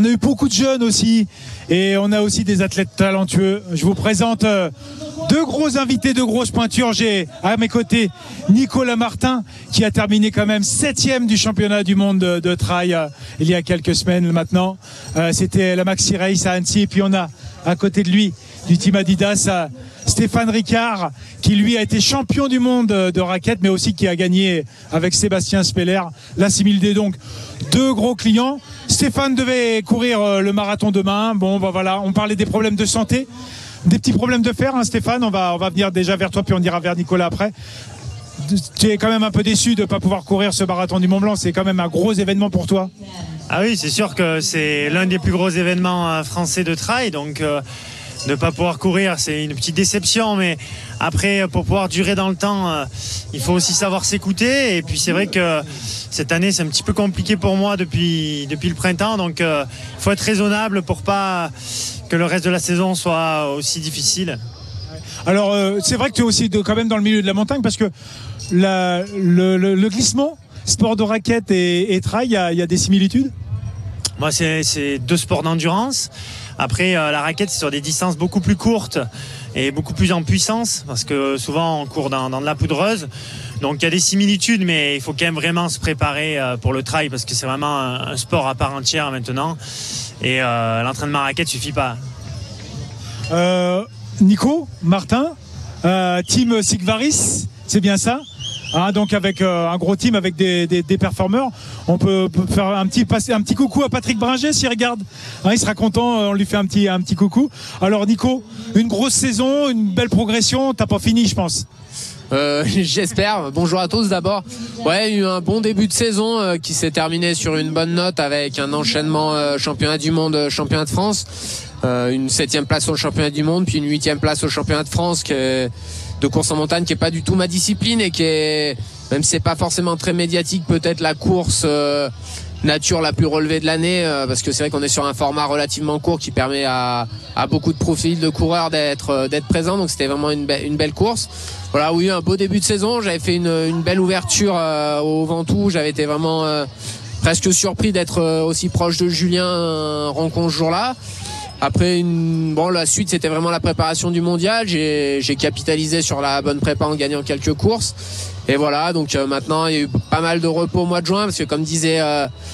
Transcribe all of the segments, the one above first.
On a eu beaucoup de jeunes aussi et on a aussi des athlètes talentueux. Je vous présente deux gros invités, deux grosses pointures. J'ai à mes côtés Nicolas Martin qui a terminé quand même 7e du championnat du monde de trail il y a quelques semaines maintenant. C'était la Maxi Race à Annecy. Et puis on a à côté de lui du team Adidas Stéphane Ricard qui lui a été champion du monde de raquettes mais aussi qui a gagné avec Sébastien Speller la 6000D. Donc deux gros clients. Stéphane devait courir le marathon demain. Bon bah voilà, on parlait des problèmes de santé, des petits problèmes de fer, hein, Stéphane. On va venir déjà vers toi puis on ira vers Nicolas après. Tu es quand même un peu déçu de ne pas pouvoir courir ce marathon du Mont Blanc. C'est quand même un gros événement pour toi. Ah oui, c'est sûr que c'est l'un des plus gros événements français de trail. Donc de ne pas pouvoir courir, c'est une petite déception. Mais après, pour pouvoir durer dans le temps, il faut aussi savoir s'écouter. Et puis c'est vrai que cette année, c'est un petit peu compliqué pour moi depuis le printemps. Donc il faut être raisonnable pour pas que le reste de la saison soit aussi difficile. Alors c'est vrai que tu es aussi quand même dans le milieu de la montagne parce que le glissement, sport de raquette et trail, il y a des similitudes. Moi, c'est deux sports d'endurance. Après, la raquette, c'est sur des distances beaucoup plus courtes et beaucoup plus en puissance parce que souvent, on court dans de la poudreuse. Donc, il y a des similitudes, mais il faut quand même vraiment se préparer pour le trail parce que c'est vraiment un sport à part entière maintenant. Et l'entraînement à raquette ne suffit pas. Nico, Martin, team Sigvaris, c'est bien ça? Donc avec un gros team avec des performeurs, on peut faire passer un petit coucou à Patrick Bringer s'il regarde. Il sera content, on lui fait un petit coucou. Alors Nico, une grosse saison, une belle progression, t'as pas fini je pense. J'espère. Bonjour à tous d'abord. Ouais, il y a eu un bon début de saison qui s'est terminé sur une bonne note avec un enchaînement championnat du monde, championnat de France, une 7e place au championnat du monde, puis une 8e place au championnat de France de course en montagne qui est pas du tout ma discipline et qui est, même si c'est pas forcément très médiatique, peut-être la course nature la plus relevée de l'année parce que c'est vrai qu'on est sur un format relativement court qui permet à beaucoup de profils de coureurs d'être présents, donc c'était vraiment une belle course. Voilà, oui, un beau début de saison, j'avais fait une belle ouverture au Ventoux, j'avais été vraiment presque surpris d'être aussi proche de Julien rencontre ce jour-là. Après, la suite, c'était vraiment la préparation du mondial. J'ai capitalisé sur la bonne prépa en gagnant quelques courses. Et voilà, donc maintenant, il y a eu pas mal de repos au mois de juin, parce que comme disait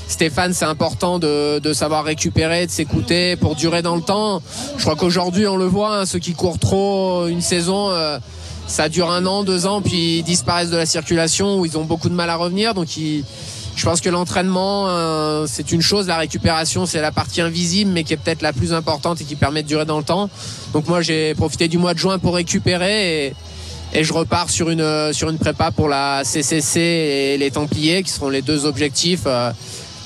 Stéphane, c'est important de savoir récupérer, de s'écouter pour durer dans le temps. Je crois qu'aujourd'hui, on le voit, ceux qui courent trop une saison, ça dure 1 an, 2 ans, puis ils disparaissent de la circulation, où ils ont beaucoup de mal à revenir. Donc je pense que l'entraînement, c'est une chose, la récupération, c'est la partie invisible, mais qui est peut-être la plus importante et qui permet de durer dans le temps. Donc moi, j'ai profité du mois de juin pour récupérer et je repars sur une prépa pour la CCC et les Templiers, qui seront les 2 objectifs,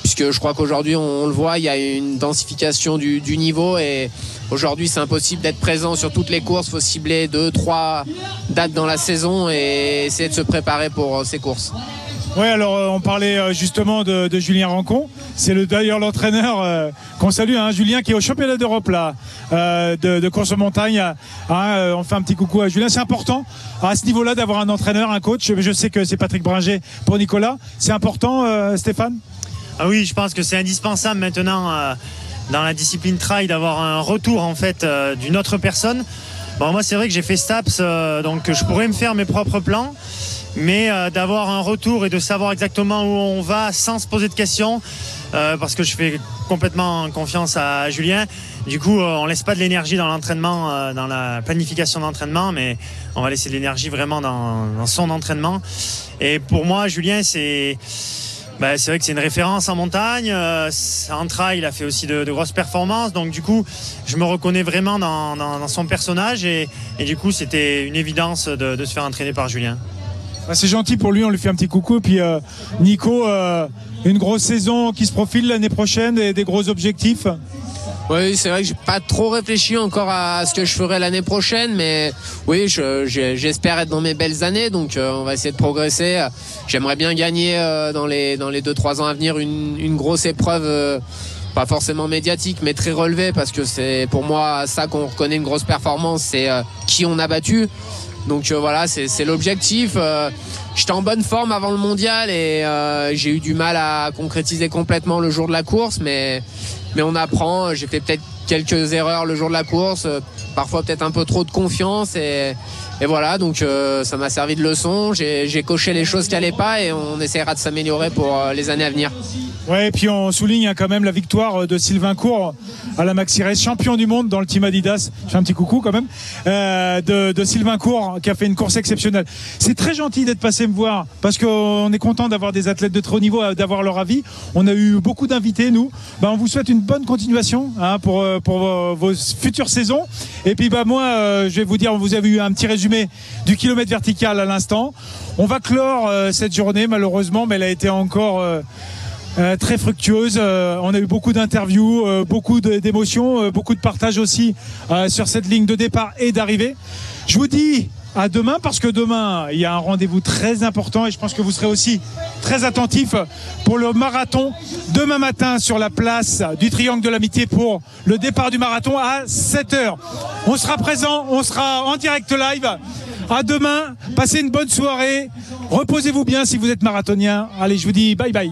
puisque je crois qu'aujourd'hui, on le voit, il y a une densification du niveau et aujourd'hui, c'est impossible d'être présent sur toutes les courses. Il faut cibler 2-3 dates dans la saison et essayer de se préparer pour ces courses. Oui, alors on parlait justement de Julien Rancon. C'est d'ailleurs l'entraîneur qu'on salue, Julien, qui est au championnat d'Europe là, de course en montagne. On fait un petit coucou à Julien. C'est important à ce niveau-là d'avoir un entraîneur, un coach. Je sais que c'est Patrick Bringer pour Nicolas. C'est important, Stéphane? Ah oui, je pense que c'est indispensable maintenant dans la discipline trail d'avoir un retour en fait d'une autre personne. Bon, moi, c'est vrai que j'ai fait STAPS, donc je pourrais me faire mes propres plans. Mais d'avoir un retour et de savoir exactement où on va sans se poser de questions, parce que je fais complètement confiance à Julien. Du coup, on laisse pas de l'énergie dans l'entraînement, dans la planification d'entraînement, mais on va laisser de l'énergie vraiment dans son entraînement. Et pour moi, Julien, c'est vrai que c'est une référence en montagne. En trail, il a fait aussi de grosses performances. Donc du coup, je me reconnais vraiment dans son personnage et du coup, c'était une évidence de se faire entraîner par Julien. C'est gentil pour lui, on lui fait un petit coucou. Et puis Nico, une grosse saison qui se profile l'année prochaine et des gros objectifs. Oui, c'est vrai que j'ai pas trop réfléchi encore à ce que je ferai l'année prochaine, mais oui, j'espère être dans mes belles années, donc on va essayer de progresser. J'aimerais bien gagner dans les 2-3 ans à venir une grosse épreuve, pas forcément médiatique, mais très relevée, parce que c'est pour moi ça qu'on reconnaît une grosse performance, c'est qui on a battu. Donc voilà, c'est l'objectif. J'étais en bonne forme avant le mondial et j'ai eu du mal à concrétiser complètement le jour de la course, mais on apprend. J'ai fait peut-être quelques erreurs le jour de la course, parfois peut-être un peu trop de confiance et voilà, donc ça m'a servi de leçon. J'ai coché les choses qui n'allaient pas et on essaiera de s'améliorer pour les années à venir. Ouais, et puis on souligne quand même la victoire de Sylvain Court à la Maxi Race, champion du monde dans le team Adidas. Je fais un petit coucou quand même de Sylvain Court qui a fait une course exceptionnelle. C'est très gentil d'être passé me voir parce qu'on est content d'avoir des athlètes de très haut niveau, d'avoir leur avis. On a eu beaucoup d'invités, nous. On vous souhaite une bonne continuation pour vos futures saisons. Et puis moi, je vais vous dire, vous avez eu un petit résumé du kilomètre vertical à l'instant. On va clore cette journée malheureusement, mais elle a été encore très fructueuse. On a eu beaucoup d'interviews, beaucoup d'émotions, beaucoup de partage aussi sur cette ligne de départ et d'arrivée. Je vous dis à demain parce que demain il y a un rendez-vous très important et je pense que vous serez aussi très attentifs pour le marathon demain matin sur la place du Triangle de l'Amitié pour le départ du marathon à 7h. On sera présent, on sera en direct live. À demain, passez une bonne soirée, reposez-vous bien si vous êtes marathonien. Allez, je vous dis bye bye.